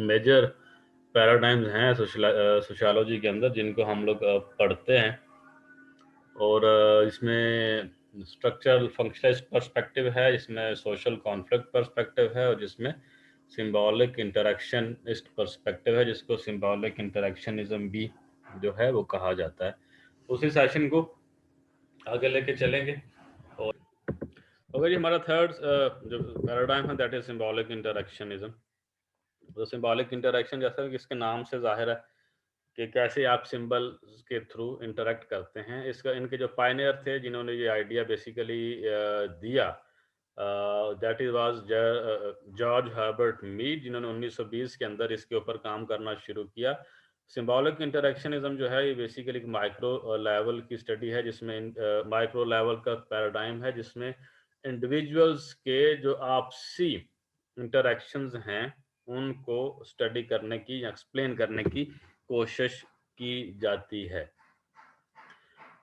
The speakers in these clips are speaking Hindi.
मेजर पैराडाइम्स हैं सोशियोलॉजी के अंदर, जिनको हम लोग पढ़ते हैं। और इसमें स्ट्रक्चरल फंक्शनलिस्ट पर्सपेक्टिव है, इसमें सोशल कॉन्फ्लिक्ट पर्सपेक्टिव है, और जिसमें सिंबॉलिक इंटरेक्शनिस्ट पर्सपेक्टिव है, जिसको सिंबॉलिक इंटरेक्शनिज्म भी जो है वो कहा जाता है। उसी सेशन को आगे लेके चलेंगे। और ओके जी, हमारा थर्ड जो पैराडाइम है दैट इज सिंबॉलिक इंटरेक्शनिज्म। तो सिंबॉलिक इंटरेक्शन, जैसा कि इसके नाम से जाहिर है कि कैसे आप सिंबल के थ्रू इंटरेक्ट करते हैं, इसका इनके जो पायनियर थे जिन्होंने ये आइडिया बेसिकली दिया, that is was George Herbert Mead, जिन्होंने 1920 के अंदर इसके ऊपर काम करना शुरू किया। सिंबॉलिक इंटरेक्शनिज्म जो है ये बेसिकली एक माइक्रो लेवल की स्टडी है, जिसमें माइक्रो लेवल का पैराडाइम है, जिसमें इंडिविजुअल्स के जो आपसी इंटरेक्शंस हैं उनको स्टडी करने की या एक्सप्लेन करने की कोशिश की जाती है।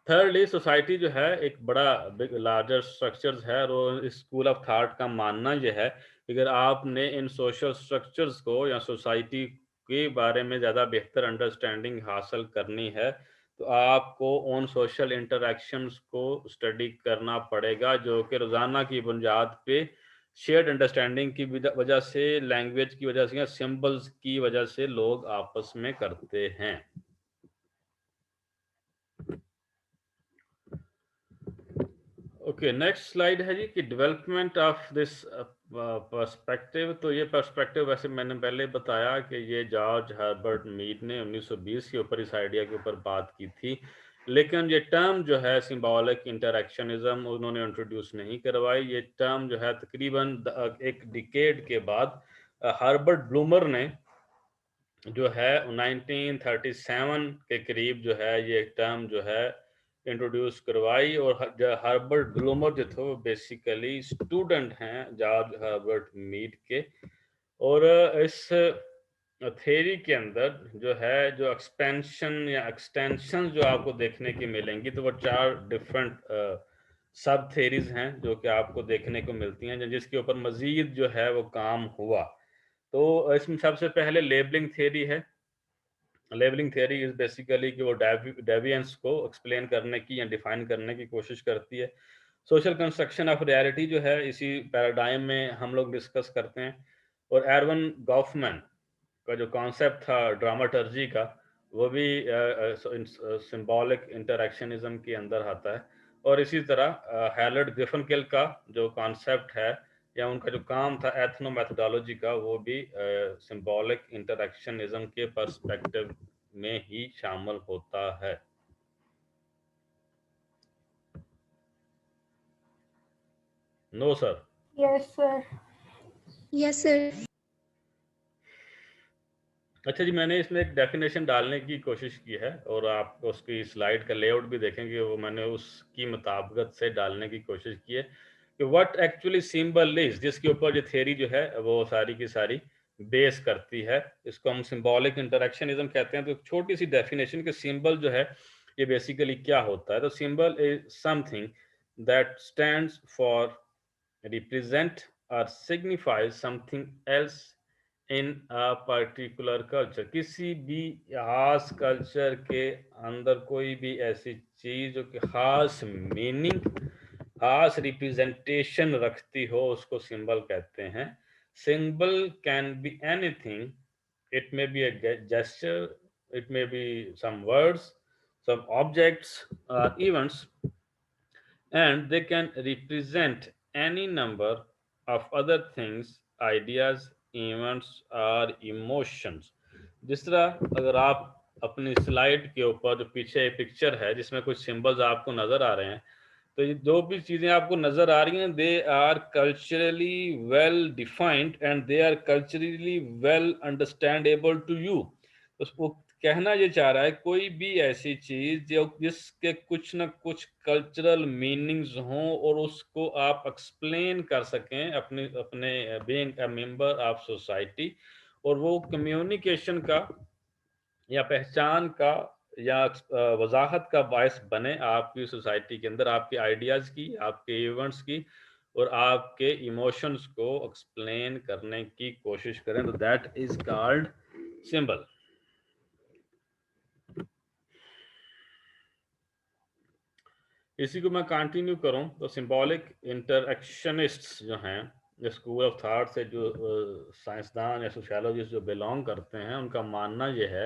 थर्डली, सोसाइटी जो है एक बड़ा बिग लार्जर स्ट्रक्चर्स है, और इस स्कूल ऑफ थॉट का मानना यह है कि अगर आपने इन सोशल स्ट्रक्चर्स को या सोसाइटी के बारे में ज़्यादा बेहतर अंडरस्टैंडिंग हासिल करनी है, तो आपको उन सोशल इंटरेक्शंस को स्टडी करना पड़ेगा, जो कि रोज़ाना की बुनियाद पे शेयर्ड अंडरस्टैंडिंग की वजह से, लैंग्वेज की वजह से या सिंबल्स की वजह से लोग आपस में करते हैं। ओके, नेक्स्ट स्लाइड है जी कि डेवलपमेंट ऑफ दिस पर्सपेक्टिव। तो ये पर्सपेक्टिव वैसे मैंने पहले बताया कि ये जॉर्ज हर्बर्ट मीड ने 1920 के ऊपर इस आइडिया के ऊपर बात की थी, लेकिन ये टर्म जो है सिंबॉलिक इंटरेक्शनिज्म उन्होंने इंट्रोड्यूस नहीं करवाई। ये टर्म जो है तकरीबन एक डिकेड के बाद हर्बर्ट ब्लूमर ने जो है 1937 के करीब जो है ये टर्म जो है इंट्रोड्यूस करवाई। और हर्बर्ट ब्लूमर जो थे वो बेसिकली स्टूडेंट हैं जॉर्ज हर्बर्ट मीड के। और इस थ्योरी के अंदर जो है जो एक्सपेंशन या एक्सटेंशन जो आपको देखने की मिलेंगी, तो वो 4 डिफरेंट सब थ्योरीज हैं जो कि आपको देखने को मिलती हैं, जिसके ऊपर मजीद जो है वो काम हुआ। तो इसमें सबसे पहले लेबलिंग थ्योरी है। लेबलिंग थ्योरी इज बेसिकली कि वो डेविएंस को एक्सप्लेन करने की या डिफाइन करने की कोशिश करती है। सोशल कंस्ट्रक्शन ऑफ रियलिटी जो है इसी पैराडाइम में हम लोग डिस्कस करते हैं। और एरवन गॉफमैन का जो कॉन्सेप्ट था ड्रामाटर्जी का, वो भी सिंबॉलिक इंटरेक्शनिज्म के अंदर आता है। और इसी तरह हैलर्ड ग्रिफिनकेल का जो कॉन्सेप्ट है या उनका जो काम था एथनो मैथोडोलॉजी का, वो भी सिंबॉलिक इंटरेक्शनिज्म के पर्सपेक्टिव में ही शामिल होता है। No sir. Yes sir. Yes sir. अच्छा जी, मैंने इसमें एक डेफिनेशन डालने की कोशिश की है, और आप उसकी स्लाइड का लेआउट भी देखेंगे, वो मैंने उसकी मुताबिकत से डालने की कोशिश की है कि व्हाट एक्चुअली सिंबल इज, जिसके ऊपर ये थ्योरी जो है वो सारी की सारी बेस करती है। इसको हम सिंबॉलिक इंटरेक्शनिज्म कहते हैं। तो एक छोटी सी डेफिनेशन कि सिंबल जो है ये बेसिकली क्या होता है। तो symbol is something that stands for, represent और signifies something else in a particular culture. किसी भी खास कल्चर के अंदर कोई भी ऐसी चीज जो कि खास मीनिंग, खास रिप्रेजेंटेशन रखती हो, उसको सिंबल कहते हैं। Symbol can be anything, it may be a gesture, it may be some words, some objects or events, and they can represent any number of other things, ideas, events or emotions। जिस तरह अगर आप अपनी स्लाइड के ऊपर जो पीछे पिक्चर है जिसमें कुछ सिंबल्स आपको नजर आ रहे हैं, तो ये जो भी चीजें आपको नजर आ रही हैं, they are culturally well defined and they are culturally well understandable to you. उसको कहना ये चाह रहा है कोई भी ऐसी चीज जो जिसके कुछ ना कुछ कल्चरल मीनिंग्स हों और उसको आप एक्सप्लेन कर सकें अपने अपने being a member of society, और वो कम्युनिकेशन का या पहचान का या वजाहत का बायस बने आपकी सोसाइटी के अंदर, आपके आइडियाज़ की, आपके इवेंट्स की, और आपके इमोशंस को एक्सप्लेन करने की कोशिश करें, तो दैट इज कॉल्ड सिंबल। इसी को मैं कंटिन्यू करूं तो सिंबॉलिक इंटरएक्शनिस्ट्स जो हैं, जो स्कूल ऑफ थॉट से जो साइंसदान या सोशियोलॉजिस्ट जो बिलोंग करते हैं, उनका मानना ये है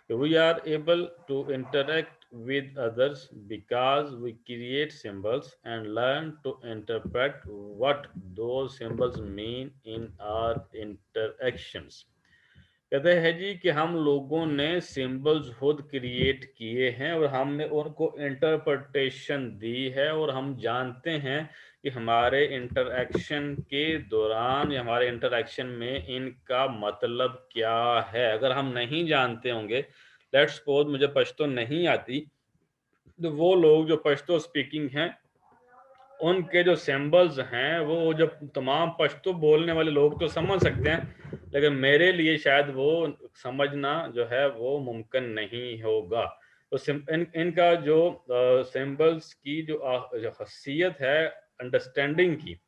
कि we are able to interact with others because we create symbols and learn to interpret what those symbols mean in our interactions। कहते हैं जी कि हम लोगों ने सिंबल्स खुद क्रिएट किए हैं और हमने उनको इंटरप्रिटेशन दी है, और हम जानते हैं कि हमारे इंटरैक्शन के दौरान या हमारे इंटरैक्शन में इनका मतलब क्या है। अगर हम नहीं जानते होंगे, लेट्स सपोज मुझे पश्तो नहीं आती, तो वो लोग जो पश्तो स्पीकिंग हैं, उनके जो सिंबल्स हैं वो जो तमाम पश्तो बोलने वाले लोग तो समझ सकते हैं, लेकिन मेरे लिए शायद वो समझना जो है वो मुमकिन नहीं होगा। तो इनका जो सिंबल्स की जो खासियत है अंडरस्टैंडिंग की,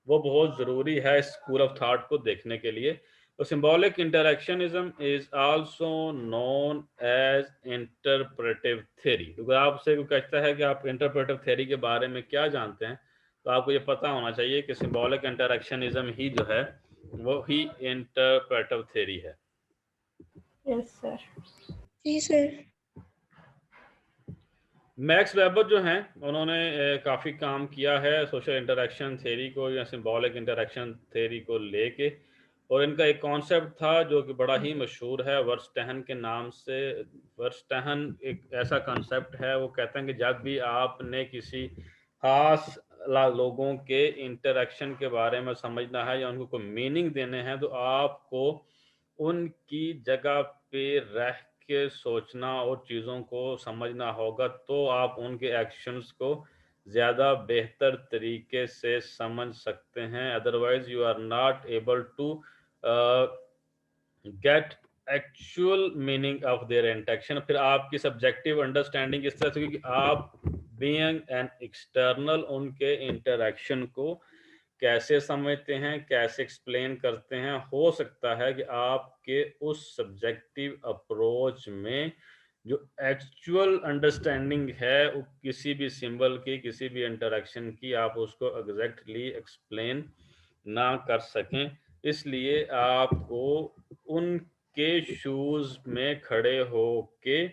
वो बहुत ज़रूरी है स्कूल ऑफ थॉट को देखने के लिए। तो symbolic interactionism is also known as interpretive theory. अगर आपसे कोई कहता है कि आप इंटरप्रेटिव थ्योरी के बारे में क्या जानते हैं, तो आपको ये पता होना चाहिए कि सिंबॉलिक इंटरैक्शनिज्म ही जो है वो ही इंटरप्रेटिव थ्योरी है। Yes sir. जी सर। मैक्स वेबर जो हैं, उन्होंने काफ़ी काम किया है सोशल इंटरैक्शन थ्योरी को या सिंबॉलिक इंटरैक्शन थ्योरी को लेके, और इनका एक कॉन्सेप्ट था जो कि बड़ा ही मशहूर है वर्स्टहन के नाम से। वर्स्टहन एक ऐसा कॉन्सेप्ट है, वो कहते हैं कि जब भी आपने किसी खास लोगों के इंटरैक्शन के बारे में समझना है या उनको कोई मीनिंग देने हैं, तो आपको उनकी जगह पे रह के सोचना और चीज़ों को समझना होगा, तो आप उनके एक्शंस को ज़्यादा बेहतर तरीके से समझ सकते हैं। Otherwise you are not able to get actual meaning of their interaction. फिर आपकी सब्जेक्टिव अंडरस्टैंडिंग इस तरह से, क्योंकि आप बीइंग एन एक्सटर्नल उनके इंटरेक्शन को कैसे समझते हैं, कैसे एक्सप्लेन करते हैं, हो सकता है कि आपके उस सब्जेक्टिव अप्रोच में जो एक्चुअल अंडरस्टैंडिंग है किसी भी सिंबल की, किसी भी इंटरेक्शन की, आप उसको एग्जैक्टली एक्सप्लेन ना कर सकें। इसलिए आपको उनके शूज में खड़े हो के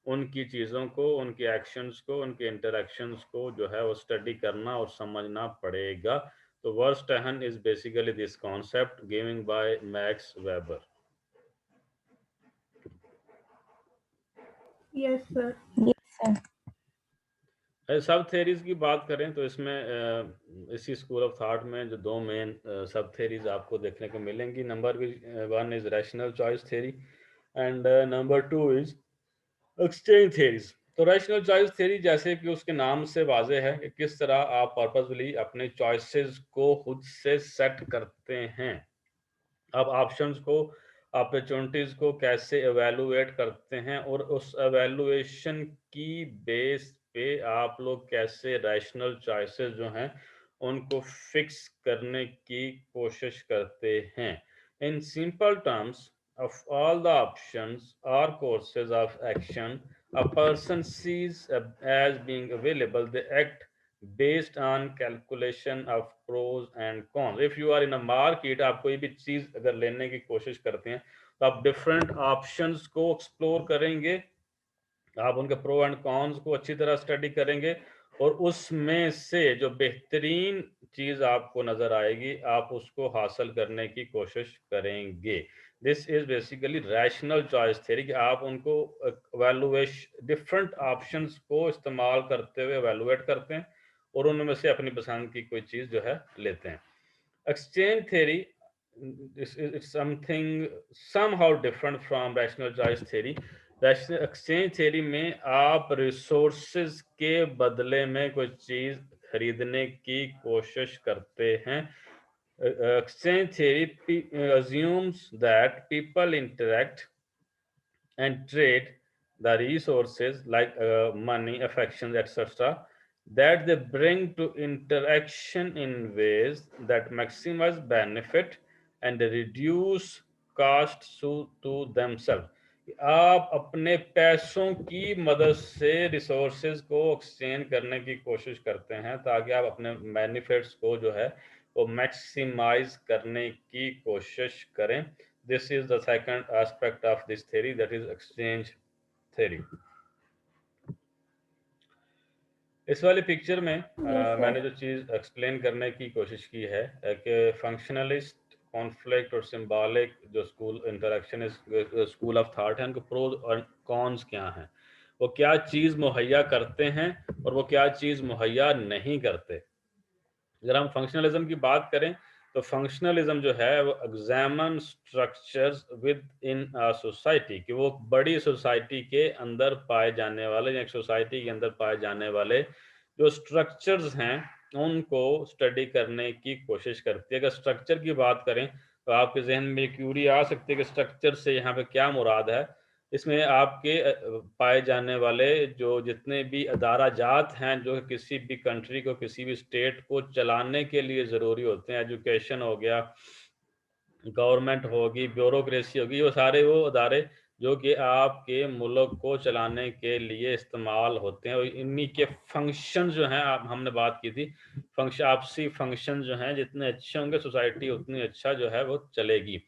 उनकी चीज़ों को, उनके एक्शंस को, उनके इंटरेक्शंस को जो है वो स्टडी करना और समझना पड़ेगा। तो verstehen is basically this concept given by Max Weber. Yes sir. Yes sir. सब थेरीज की बात करें तो इसमें इसी स्कूल ऑफ थॉट में जो दो मेन सब थेरीज आपको देखने को मिलेंगी। Number one is rational choice theory and number two is exchange theories. तो रैशनल चॉइस थेरी, जैसे कि उसके नाम से वाजे है कि किस तरह आप पर्पसफुली अपने चॉइसेस को खुद से सेट करते हैं, आप ऑप्शंस को, अपॉर्चुनिटीज को कैसे एवेलुएट करते हैं, और उस एवेलुएशन की बेस पे आप लोग कैसे रैशनल चॉइसेस जो हैं उनको फिक्स करने की कोशिश करते हैं। In simple terms, of all the options or courses of action a person sees as being available, they act based on calculation of pros and cons। if you are in a market, आप कोई भी चीज अगर लेने की कोशिश करते हैं तो आप डिफरेंट ऑप्शंस को एक्सप्लोर करेंगे, आप उनके प्रो एंड कॉन्स को अच्छी तरह स्टडी करेंगे, और उसमें से जो बेहतरीन चीज आपको नजर आएगी आप उसको हासिल करने की कोशिश करेंगे। This is basically rational choice theory कि आप उनको वैल्यूएशन डिफरेंट ऑप्शंस को इस्तेमाल करते हुए वैल्यूएट करते हैं और उनमें से अपनी पसंद की कोई चीज जो है लेते हैं। Exchange theory it's something somehow different from rational choice theory. Exchange theory में आप रिसोर्सेज के बदले में कोई चीज खरीदने की कोशिश करते हैं। Exchange theory assumes that people interact and trade the resources like money, affections, etc. that they bring to interaction in ways that maximize benefit and reduce cost to themselves. आप अपने पैसों की मदद से रिसोर्सेज को एक्सचेंज करने की कोशिश करते हैं ताकि आप अपने बेनिफिट्स को जो है वो मैक्सिमाइज करने की कोशिश करें. This is the second aspect of this theory, that is exchange theory. इस वाली पिक्चर में मैंने जो चीज़ एक्सप्लेन करने की कोशिश की है कि फंक्शनलिस्ट, कॉन्फ्लिक्ट और सिंबॉलिक जो school interaction school of thought है, उनके प्रोज और कॉन्स क्या हैं, वो क्या चीज़ मुहैया करते हैं और वो क्या चीज़ मुहैया नहीं करते. अगर हम फंक्शनलिज्म की बात करें तो फंक्शनलिज्म जो है वो examine structures with in society, कि वो बड़ी सोसाइटी के अंदर पाए जाने वाले या एक सोसाइटी के अंदर पाए जाने वाले जो स्ट्रक्चर्स हैं उनको स्टडी करने की कोशिश करती है. अगर स्ट्रक्चर की बात करें तो आपके जहन में क्यूरी आ सकती है कि स्ट्रक्चर से यहाँ पे क्या मुराद है. इसमें आपके पाए जाने वाले जो जितने भी अदारा जात हैं जो किसी भी कंट्री को, किसी भी स्टेट को चलाने के लिए ज़रूरी होते हैं, एजुकेशन हो गया, गवर्नमेंट होगी, ब्यूरोक्रेसी होगी, वो सारे वो अदारे जो कि आपके मुल्क को चलाने के लिए इस्तेमाल होते हैं और इन्हीं के फंक्शन जो हैं, आप हमने बात की थी फंक्शन, आपसी फंक्शन जो हैं जितने अच्छे होंगे सोसाइटी उतनी अच्छा जो है वो चलेगी.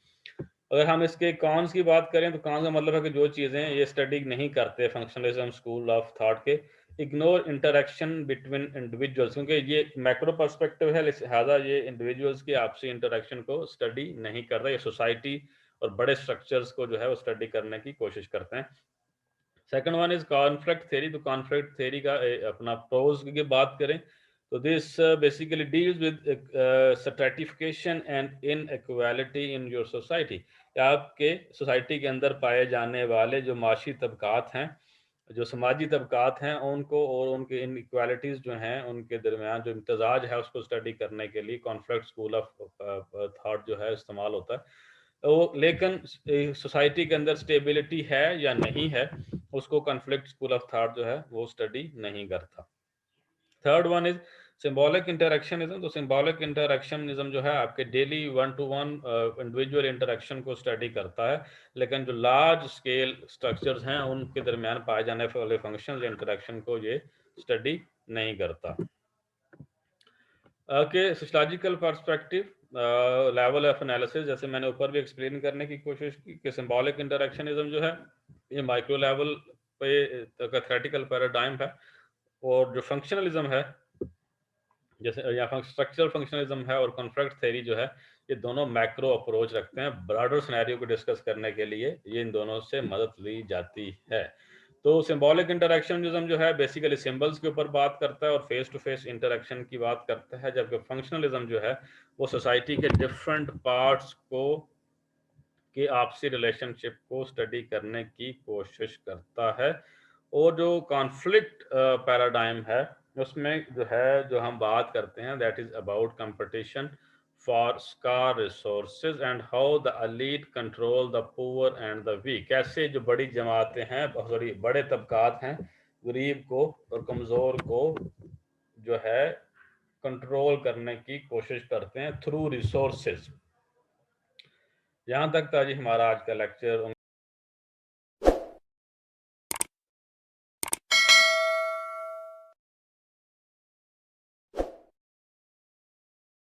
अगर हम इसके कॉन्स की बात करें तो कॉन्स का मतलब है कि जो चीज़ें ये स्टडी नहीं करते फंक्शनलिज्म स्कूल ऑफ थॉट के, इग्नोर इंटरेक्शन बिटवीन इंडिविजुअल्स, क्योंकि ये मैक्रो पर्सपेक्टिव है, लिहाजा ये इंडिविजुअल्स की आपसी इंटरेक्शन को स्टडी नहीं करता. ये सोसाइटी और बड़े स्ट्रक्चर्स को जो है वो स्टडी करने की कोशिश करते हैं. Second one is conflict theory. तो कॉन्फ्लिक्ट थ्योरी का अपना प्रोज की बात करें तो this basically deals with stratification and inequality in your society. आपके सोसाइटी के अंदर पाए जाने वाले जो माशी तबकात हैं, जो समाजी तबकात हैं, उनको और उनके इनइक्वालिटीज़ जो हैं उनके दरमियान जो इम्तजाज है उसको स्टडी करने के लिए कॉन्फ्लिक्ट स्कूल ऑफ थॉट जो है इस्तेमाल होता है. तो लेकिन सोसाइटी के अंदर स्टेबिलिटी है या नहीं है उसको कॉन्फ्लिक्ट स्कूल ऑफ थॉट जो है वो स्टडी नहीं करता. Third one is symbolic interactionism. तो सिंबॉलिक इंटरेक्शनिज्म जो है आपके daily one two one individual interaction को स्टडी करता है, लेकिन जो लार्ज स्केल स्ट्रक्चर्स हैं उनके दरमियान पाए जाने वाले फंक्शन इंटरेक्शन को ये स्टडी नहीं करता. के sociological perspective level of analysis, जैसे मैंने ऊपर भी एक्सप्लेन करने की कोशिश की कि सिंबॉलिक इंटरेक्शनिज्म जो है ये माइक्रो लेवल पे थ्योरेटिकल पैराडाइम है, और जो फंक्शनलिज्म है जैसे या स्ट्रक्चरल फंक्शनलिज्म है और कॉन्फ्लिक्ट थ्योरी जो है ये दोनों मैक्रो अप्रोच रखते हैं. ब्रॉडर सिनेरियो को डिस्कस करने के लिए ये इन दोनों से मदद ली जाती है. तो सिंबॉलिक इंटरेक्शनिज्म जो है बेसिकली सिंबल्स के ऊपर बात करता है और फेस टू फेस इंटरेक्शन की बात करता है, जबकि फंक्शनलिज्म जो है वो सोसाइटी के डिफरेंट पार्ट्स को के आपसी रिलेशनशिप को स्टडी करने की कोशिश करता है. और जो कॉन्फ्लिक्ट पैराडाइम है उसमें जो है जो हम बात करते हैं that is about competition for scarce resources and how the elite control the poor and the weak. कैसे जो बड़ी जमातें हैं, सॉरी बड़े तबकात हैं, गरीब को और कमज़ोर को जो है कंट्रोल करने की कोशिश करते हैं थ्रू रिसोर्सेज. यहाँ तक था जी हमारा आज का लेक्चर.